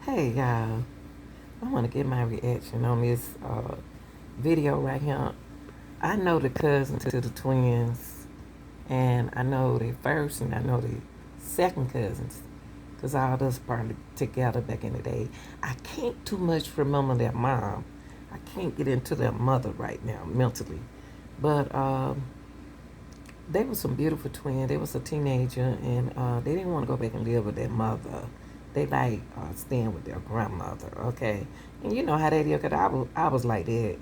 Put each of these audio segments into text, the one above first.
Hey y'all, I want to get my reaction on this video right here. I know the cousins to the twins, and I know the first and I know the second cousins, because all of us probably together back in the day. I can't too much remember their mom. I can't get into their mother right now mentally, but they were some beautiful twins. They was a teenager, and they didn't want to go back and live with their mother. They like staying with their grandmother, okay? And you know how that is, because I was like that.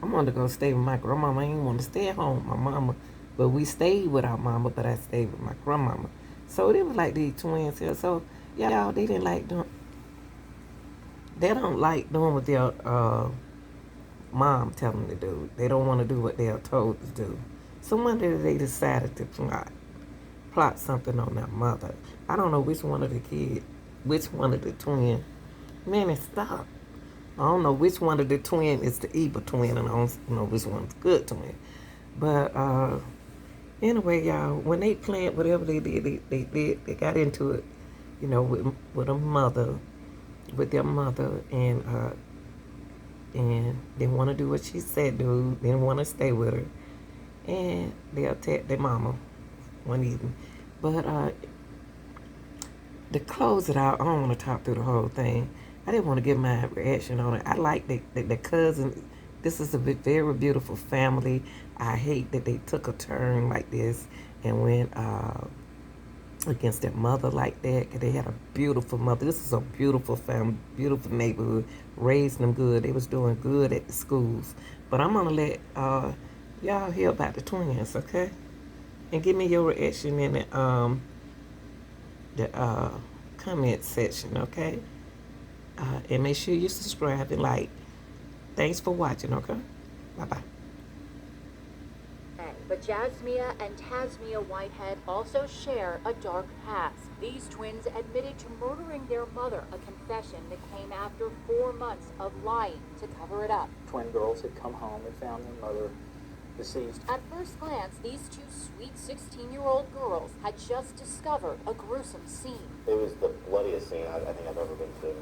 I wanted to go stay with my grandmama. I didn't want to stay at home with my mama. But we stayed with our mama, but I stayed with my grandmama. So it was like these twins here. So, y'all, they didn't like doing, they don't like doing what their mom tell them to do. They don't want to do what they're told to do. So one day they decided to plot something on their mother. I don't know which one of the kids, which one of the twins. Man, stop. I don't know which one of the twin is the evil twin, and I don't know which one's the good twin. But anyway, y'all, when they planned whatever they did, they got into it, with a mother, with their mother, and didn't want to do what she said do, didn't want to stay with her, and they attacked their mama one evening. But to close it out, I don't want to talk through the whole thing. I didn't want to give my reaction on it. I like the cousin. This is a very beautiful family. I hate that they took a turn like this and went against their mother like that. Cause they had a beautiful mother. This is a beautiful family, beautiful neighborhood. Raised them good. They was doing good at the schools. But I'm gonna let y'all hear about the twins, okay? And give me your reaction in the comment section, okay? And make sure you subscribe and like. Thanks for watching, okay? Bye-bye. But Jasmiyah and Tasmiyah Whitehead also share a dark past. These twins admitted to murdering their mother, a confession that came after 4 months of lying to cover it up. Twin girls had come home and found their mother deceased. At first glance, these two sweet 16-year-old girls had just discovered a gruesome scene. It was the bloodiest scene I think I've ever been to.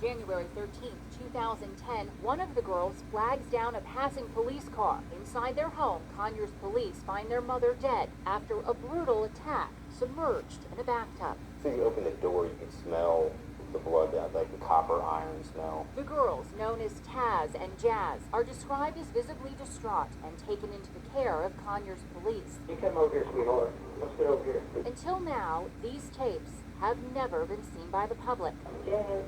January 13th, 2010, one of the girls flags down a passing police car. Inside their home, Conyers police find their mother dead after a brutal attack, submerged in a bathtub. As soon as you open the door, you can smell the blood, like the copper iron smell. The girls, known as Taz and Jazz, are described as visibly distraught and taken into the care of Conyers police. You come over here, sweetheart. Let's get over here. Until now, these tapes have never been seen by the public. Jazz,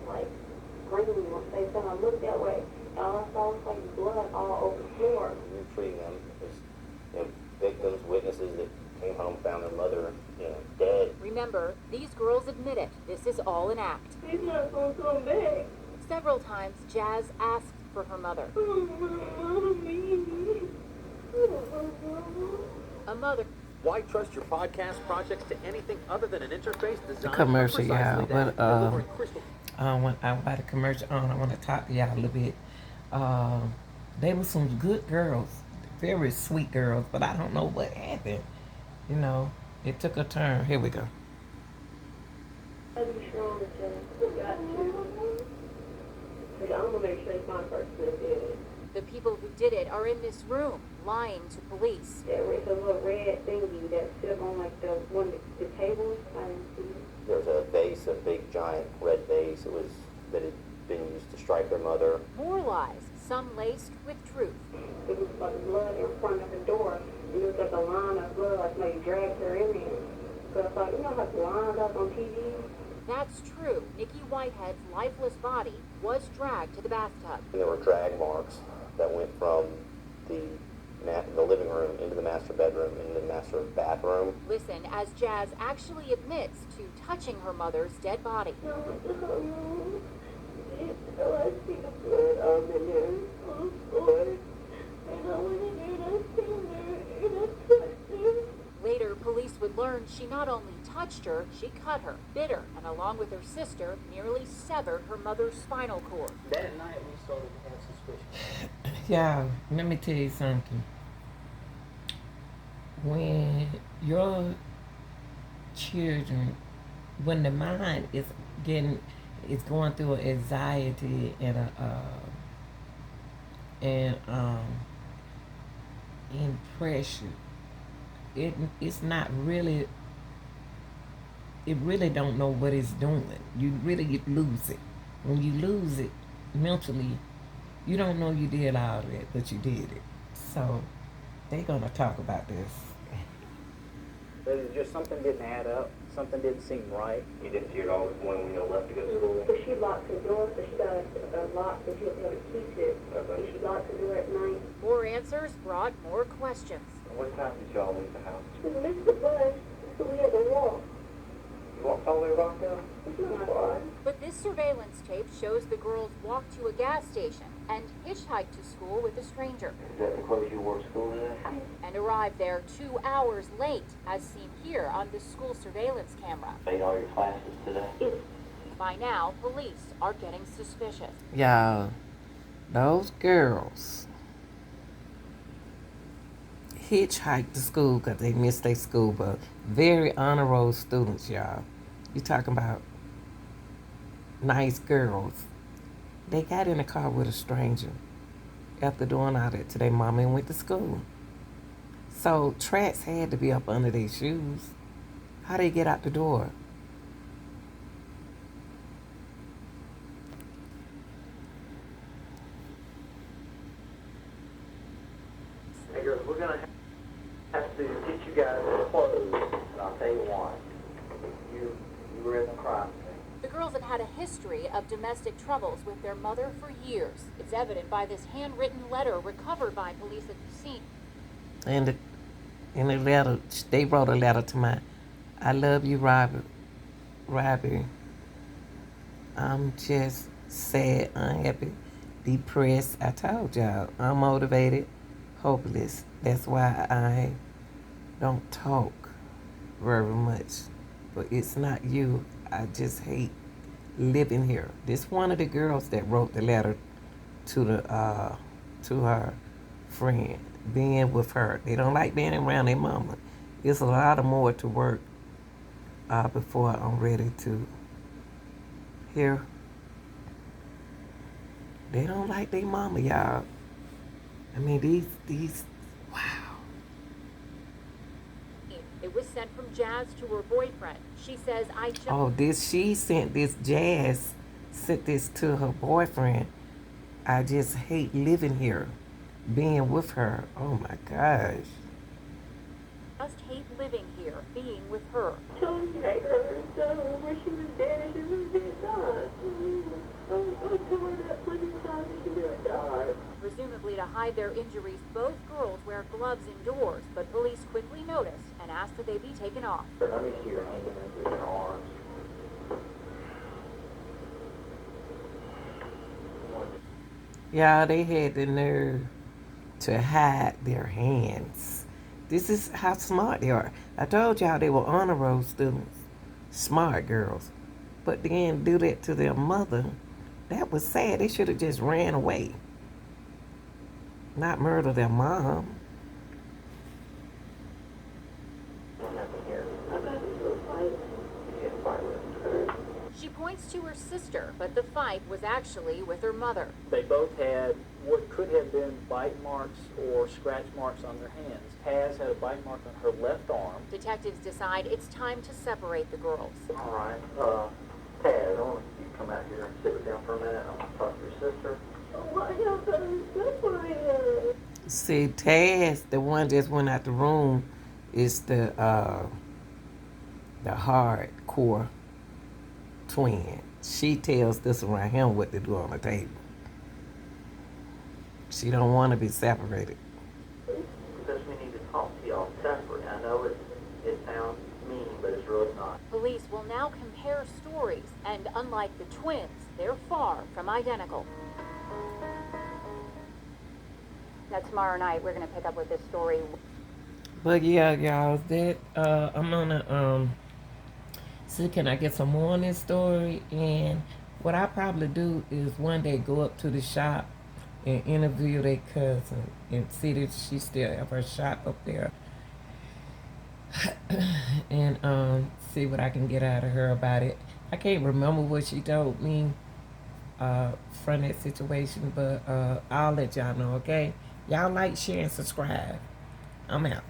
screaming on the face, and I looked that way, and all I saw was blood all over the floor. You're treating them as victims, witnesses that came home, found their mother, dead. Remember, these girls admit it. This is all an act. He's not going to come back. Several times, Jazz asked for her mother. A mother. Why trust your podcast projects to anything other than an interface designed Commercial, for y'all. precisely that, delivering crystal. When I buy the commercial on, I want to talk to y'all a little bit. They were some good girls, very sweet girls, but I don't know what happened. It took a turn. Here we go. I'll be strong, Jazz. You got to. But I'm going to make sure it's my person that did it. The people who did it are in this room, lying to police. There was a little red thingy that stood on the tables. I didn't see it. There's a vase, a big giant red vase. That had been used to strike their mother. More lies, some laced with truth. It was blood in front of the door. And it was like a line of blood, like somebody dragged her in there. So it's like, how it's lined up on TV? That's true. Nikki Whitehead's lifeless body was dragged to the bathtub. And there were drag marks that went from the living room into the master bedroom, into the master bathroom. Listen as Jazz actually admits to touching her mother's dead body. I see the blood on the nurse on the floor. And I went in there and I seen her and I touched her. Later, police would learn she not only touched her, she cut her, bit her, and along with her sister, nearly severed her mother's spinal cord. That night we started to have suspicion. Yeah, let me tell you something. When your children, when the mind is getting, is going through an anxiety and and in pressure. It's not really. It really don't know what it's doing. You really lose it. When you lose it mentally, you don't know you did all that, but you did it. So they're gonna talk about this. But it's just something didn't add up. Something didn't seem right. You didn't see it all this morning when you left to go to school? Because she locks her door, so she got a lock that she'll be able to keep it. And she locks her door at night. More answers brought more questions. What time did y'all leave the house? She missed the bus, so we had to walk. You walked all the way back down? It's not far. But this surveillance tape shows the girls walk to a gas station and hitchhike to school with a stranger. Is that the clothes you wore to school today? And arrive there 2 hours late, as seen here on the school surveillance camera. Paid all your classes today? By now, police are getting suspicious. Y'all, those girls hitchhiked to school because they missed their school bus. Very honor roll students, y'all. You talking about nice girls. They got in a car with a stranger after doing all that to their mama and went to school. So tracks had to be up under their shoes. How they get out the door? Hey girls, we're gonna have to get you guys clothes, and I'll tell you why. You were in the crime scene. The girls have had a history of domestic troubles with their mother for years. It's evident by this handwritten letter recovered by police at the scene. And in the letter, they wrote a letter to my, I love you, Robbie. I'm just sad, unhappy, depressed. I told y'all, unmotivated, hopeless. That's why I don't talk very much. But it's not you. I just hate living here. This one of the girls that wrote the letter to the to her friend, being with her. They don't like being around their mama. It's a lot of more to work before I'm ready to hear. They don't like their mama, y'all. I mean, these, wow. It was sent from Jazz to her boyfriend. She says, She sent this, Jazz sent this to her boyfriend. I just hate living here, being with her. Oh my gosh. Just hate living here, being with her. Told me I heard her son where she was dead, she was dead dog. I told her that plenty of times she was a dog. Presumably to hide their injuries, both girls wear gloves indoors, but police quickly noticed and asked that they be taken off. Let me see your hands and your arms. Yeah, they had the nerve to hide their hands. This is how smart they are. I told y'all they were honor roll students, smart girls. But then do that to their mother, that was sad. They should have just ran away, not murder their mom. She points to her sister, but the fight was actually with her mother. They both had what could have been bite marks or scratch marks on their hands. Taz had a bite mark on her left arm. Detectives decide it's time to separate the girls. All right, Taz, I want you to come out here and sit down for a minute. I want to talk to your sister. Why y'all so separated? See, Taz, the one that just went out the room, is the hardcore twin. She tells this around him what to do on the table. She don't want to be separated. Because we need to talk to y'all separate. I know it sounds mean, but it's really not. Police will now compare stories, and unlike the twins, they're far from identical. Now tomorrow night we're going to pick up with this story. But yeah, y'all, that I'm gonna see, can I get some more on this story? And what I probably do is one day go up to the shop and interview their cousin and see that she still have her shop up there, and see what I can get out of her about it. I can't remember what she told me from that situation, but I'll let y'all know, okay? Y'all like, share, and subscribe. I'm out.